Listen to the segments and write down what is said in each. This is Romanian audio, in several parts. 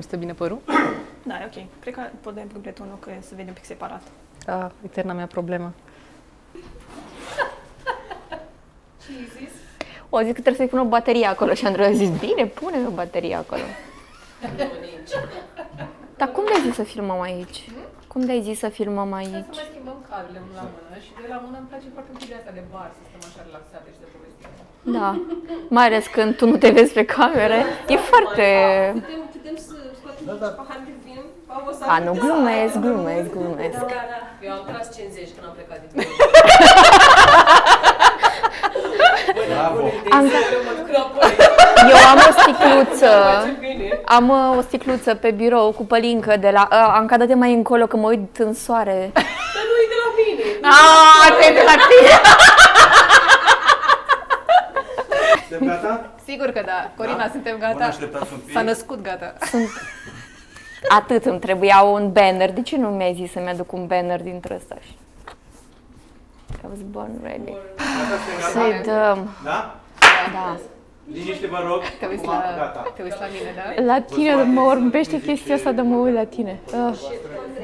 stă bine părul? Da, e ok. Cred că pot da complet unul, că se vede un pic separat. Eterna mea problemă. Ce ai zis? O, zic că trebuie să-i pun o baterie acolo și Andrei a zis, bine, pune-mi o baterie acolo. Nu, nici. Dar cum de-ai zis să filmăm aici? Cum de-ai zis să filmăm Să aici? mai schimbăm cablele la mână și de la mână îmi place foarte mult ideea asta de bar, să stăm așa relaxate și de povestire. Da, mai ales când tu nu te vezi pe cameră, e foarte... Putem să scoatem pahar de vin? A, nu, glumesc. Eu am tras 50 când am plecat din birou. Eu am o sticluță pe birou cu pălincă de la... Anca, dă-te mai încolo că mă uit în soare. Dar nu e de la mine. Te de la tine! Suntem gata? Sigur că da. Corina, suntem Bun, gata. așteptați un pic. S-a născut gata. Atât, îmi trebuia un banner. De ce nu mi-ai zis să-mi aduc un banner dintre ăsta? I was born ready. Să-i dăm. Da? Da. Liniște, vă rog. Te uiți Acum, la, gata. te uiți la mine, da? La tine mă orbește chestia asta de mă uit la tine.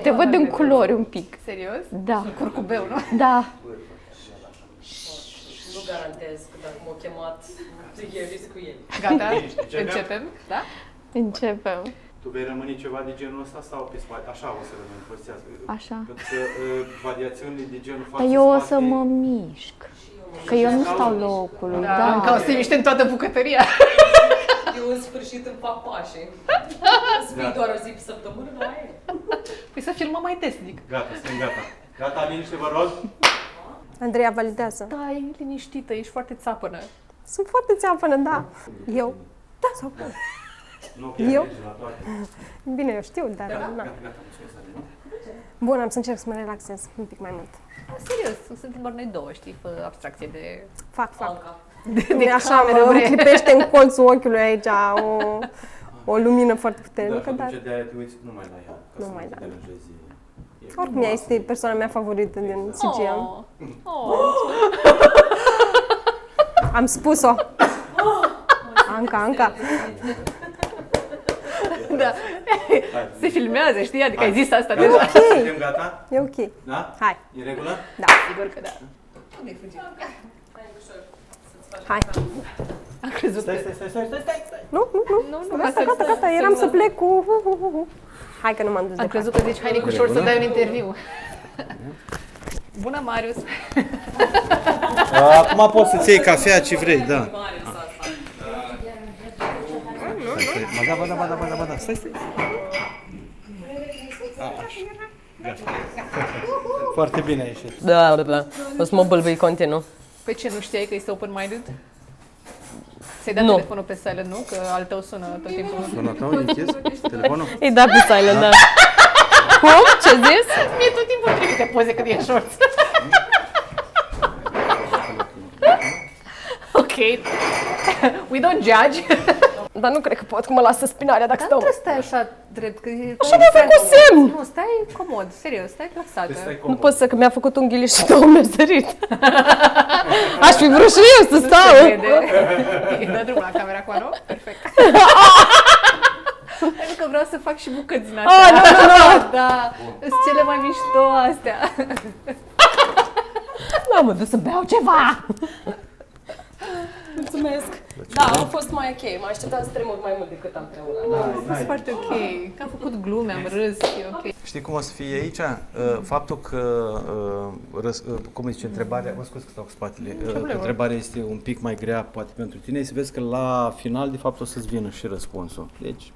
Te văd în culori un pic. Serios? Da. Curcubeu, nu? Da. Nu garantez că dacă m-au chemat, eu risc cu el. Gata? Liniște, Începem? Da? Începem. Tu vei rămâne ceva de genul ăsta sau pe spate? Așa o să rămâni, poziția. Așa. Pentru că variațiunile de genul față Dar eu o să spate- mă mișc. Că eu nu stau locului, da. Încă o să se miște în toată bucătăria. Eu în sfârșit îmi fac pașe. Să fii doar o zi pe săptămână, nu ai? Păi să filmăm mai tesnic. Gata, suntem gata. Gata, liniște, vă rog. Andreea validează. Da, e liniștită, ești foarte țapănă. Sunt foarte țeapănă, da. Eu? Da. Sau... Nu, Eu? merge la toate. Bine, eu știu, dar... Gata, na. gata, gata, mulțumesc, Adriana. Bun, am să încerc să mă relaxez un pic mai mult. Serios, suntem doar noi două, știi, fă abstracție de... Fac. Anca. de Așa, cameră, mă vrei. clipește în colțul ochiului aici o lumină foarte Da, puternică, și dar... atunci de-aia te uiți numai la ea, ca să Numai nu te la ea. deranjezi. E Oricum, ea este persoana mea favorită din CGM. Am spus-o. Anca. Da. Se filmează, știi? Adică ai zis asta Gata, deja. suntem gata? E ok. Da? Hai. E în regulă? Sigur că da. Hai. Am crezut Stai, că... stai. Nu. Nu, Gata. Eram să plec cu... Hai că nu m-am dus Am de crezut că zici, hai Nicușor să dai un interviu. Bună, Marius! Acum poți să-ți iei cafea ce vrei, da. Ba da. Stai. Gata. Foarte bine a ieșit. Da. O să mă bâlbâi continuu. Pe ce, nu știai că este open-minded? Ți-ai dat Nu. telefonul pe silent, nu? Că al tău sună tot timpul. Sună tău, închis telefonul? Îi da pe silent, da. Cum? Ce zis? Mie tot timpul trimite poze când e shorts. Ok. We don't judge. Dar nu cred că pot, că mă lasă spinarea dacă Dar nu stau. trebuie să stai așa drept. Că e Așa mi-a făcut semn! Nu, stai comod, serios, stai plasată. Deci stai Nu comod. pot să, că mi-a făcut unghiile și două mi-a sărit. Aș fi vrut și eu să Se stau. vede. Îi dă drumul la camera acum, nu? Perfect. Pentru că vreau să fac și bucăți din astea. Nu. Da, sunt cele mai mișto astea. Nu, mă duc să beau ceva. Mulțumesc. Da, a fost mai ok. Mă așteptam să tremur mai mult decât am tremurat. A fost foarte ok. Că am făcut glume, am râs, e ok. Știi cum o să fie aici? Faptul că, cum zice, întrebarea, mă scuz că stau cu spatele, că întrebarea este un pic mai grea, poate pentru tine, să vezi că la final, de fapt, o să-ți vină și răspunsul. Deci,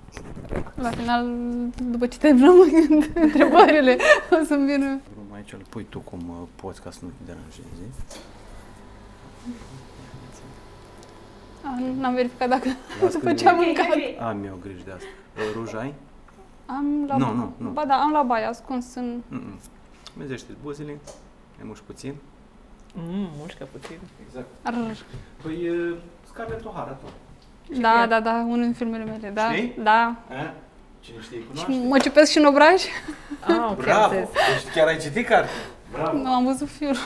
La final, după ce terminăm întrebările, o să-mi vină... aici îl pui tu cum poți ca să nu te deranjezi. N-am verificat dacă după ce am mâncat. Am eu grijă de asta. Ruj ai? Am la... Nu. Ba da, am la baie, ascuns în... Mezește buzele, mai muși puțin. Mușcă puțin. Exact. Ar... Păi, Scarlett O'Hara, tu. Da, unul din filmele mele, da. Știi? Da. Cine știe, cunoaște? Mă ciupesc și în obraj? Bravo! Deci chiar ai citit carte? Bravo! Nu, am văzut filmul.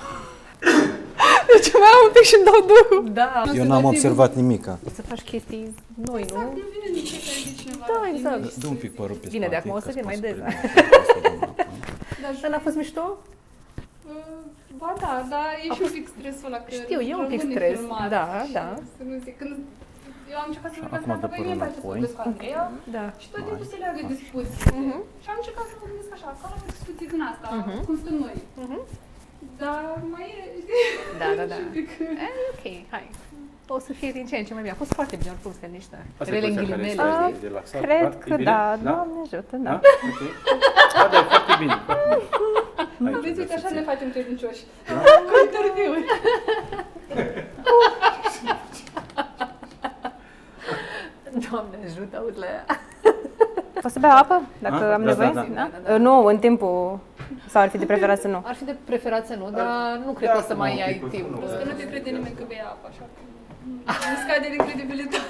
Deci mai am un pic și-mi dau duhul. Da. Eu n-am observat nimica. Să faci chestii noi, nu? Vine din fiecare de cineva. Da, exact. Dă un pic părul pe Bine, de spate, acum o să că vin mai poți des. prinde. Dar n-a fost mișto? Ba da, dar e și un pic stresul ăla. Că Știu, e un pic rămâne stres. filmat Da, și da. Să nu zic, când eu am încercat să vorbesc Acum dă cu părul ei, face să înapoi. vorbesc cu Andreea Da. și tot timpul se leagă discuții. Și am încercat să vorbesc așa, ca la discuții din asta, cum stăm noi. Dar mai e... Da, da, da. și un pic... Ok, hai. O să fie din ce în ce mai bine. A fost foarte bine, oricum, sunt niște Asta e rele în poziția care ghilimele. stai de relaxat, Cred E că bine? da, Doamne ajută, da. Ok. Da, da, e foarte bine. Aici, Deci, uite, așa să ne facem credincioși. Da? Cu interviuri. Doamne ajută, auzi la ea. Poți să beau apă, dacă A? am Da, nevoie? da, Da? Nu, în timpul... Sau ar fi de preferat să nu? Ar fi de preferat să nu, dar nu cred că o să mai ai timp. Că nu te crede nimeni că bei apă, așa. Nu scade din credibilitate.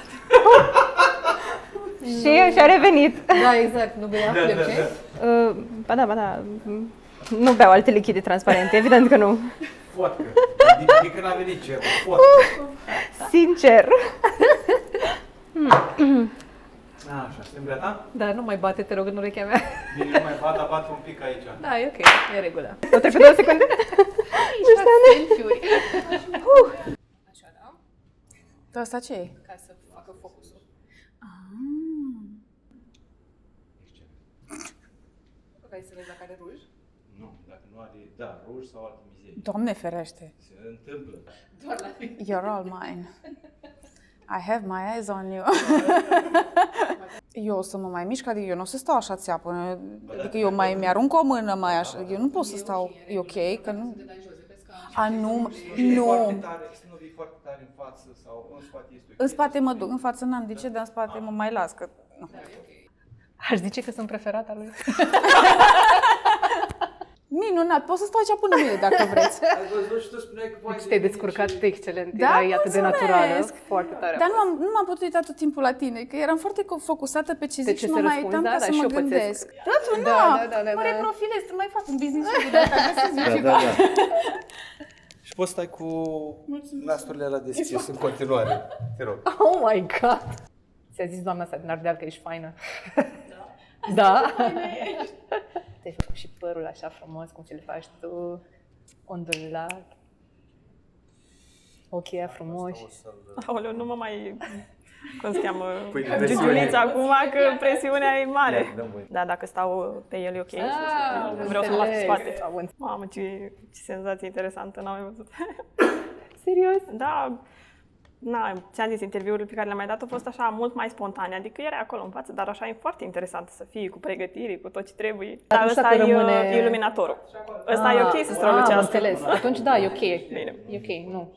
Și a revenit. Da, exact, nu bei apă de obicei. Ba da. Nu beau alte lichide transparente, evident că nu. Fotcă. De când a venit cerul, fotcă. Sincer. Așa, suntem gata? Da, nu mai bate, te rog, în urechea mea. Bine, nu mai bat un pic aici. Da, e ok, e regulă. O trec pe 2 secunde? Selfie-uri. Așa, da? Dar asta ce e? Ca să facă focusul. Vrei să vezi dacă are ruj? Nu, dacă nu are, da, ruj sau alte mizerii. Doamne ferește. Se întâmplă. Doar la tine. You're all mine. I have my eyes on you. Eu o să mă mai mișc, adică eu nu o să stau așa țeapă. Adică eu mai mi-arunc o mână mai așa. Eu nu pot să stau. E ok? Că nu... A, nu, nu. Foarte tare, să nu vii foarte tare în față sau în spate este ok. În spate mă duc, în față n-am de ce, dar în spate mă mai las. Că... nu. Aș zice că sunt preferata lui. Minunat, poți să stau aici până mâine dacă vreți. Ai văzut și tu spuneai că poate Te-ai descurcat excelent, Da, erai atât de naturală, mulțumesc. foarte tare. Dar nu m-am putut uita tot timpul la tine, că eram foarte focusată pe ce zic ce și mă să mai răspunzi, uitam da, ca da, să și mă eu pățesc. gândesc. Da, tu Da, nu, da, da, mă da. reprofilez, să mai fac un business și de asta, ca să zic Da, ceva. da, da. Și poți stai cu nasturile alea deschis în continuare. Te rog. Oh my God! Ți-a zis doamna asta din Ardeal că ești faină. Da? Te-ai făcut și părul așa frumos, cum ți le faci tu, ondulat. Ochii aia frumoși. Aoleu, nu mă mai... Cum se cheamă? Păi, presiunea Giugiulița e- acum, că presiunea e mare. Dăm voie. Da, dacă stau pe el e ok. Ah, Vreau să mă las pe înțeleg. spate. Am înțeles. Mamă, ce senzație interesantă, n-am mai văzut. Serios? Da, ți-am zis, interviurile pe care le-am mai dat au fost așa mult mai spontane, adică erai acolo în față, dar așa e foarte interesant să fii cu pregătiri, cu tot ce trebuie. Dar Atunci ăsta dacă e rămâne- iluminatorul. Ăsta e ok să Am strălucească. înțeles. Atunci da, e ok. Bine. E ok, nu.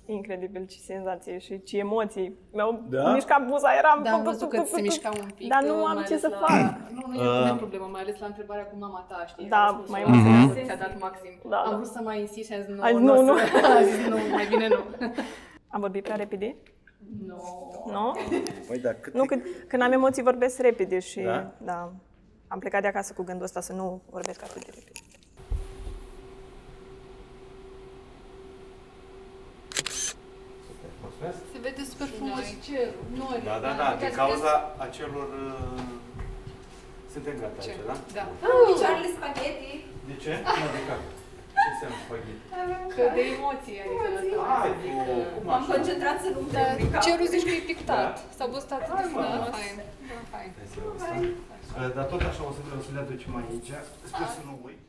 Incredibil, ce senzație și ce emoții. Mi-au Da? mișcat buza, eram... Da, am văzut că ți se mișca un pic. Dar nu am mai ce ales să la- fac. Nu e nicio problemă, mai ales la întrebarea cu mama ta, știi? Da, Că a răspuns mai la mult. asta, ți-a dat maxim. Da, Am da. vrut să mai insist și am zis nu, Ai zis, nu, nu, o nu. să- Am zis nu, mai bine nu. Am vorbit prea repede? Nu. Nu? Păi da, cât Nu, când am emoții vorbesc repede și Da? da. Am plecat de acasă cu gândul ăsta să nu vorbesc atât de repede. mulțumesc. Se vede super frumos cerul, nori. Da, da, da, din cauza acelor... Suntem gata aici, da? Da. Picioarele spaghetti. De ce? Adică, ce înseamnă spaghetti? Că de emoții, adică asta. Ai, cum M-am așa? concentrat să nu-mi trec prin cap. Cerul zici că e pictat. S-a văzut atât de Hai, mă. frumos. Fain. Da, fain. Hai să văd asta. Dar tot așa o să vreau să le aducem aici. Sper să nu uit.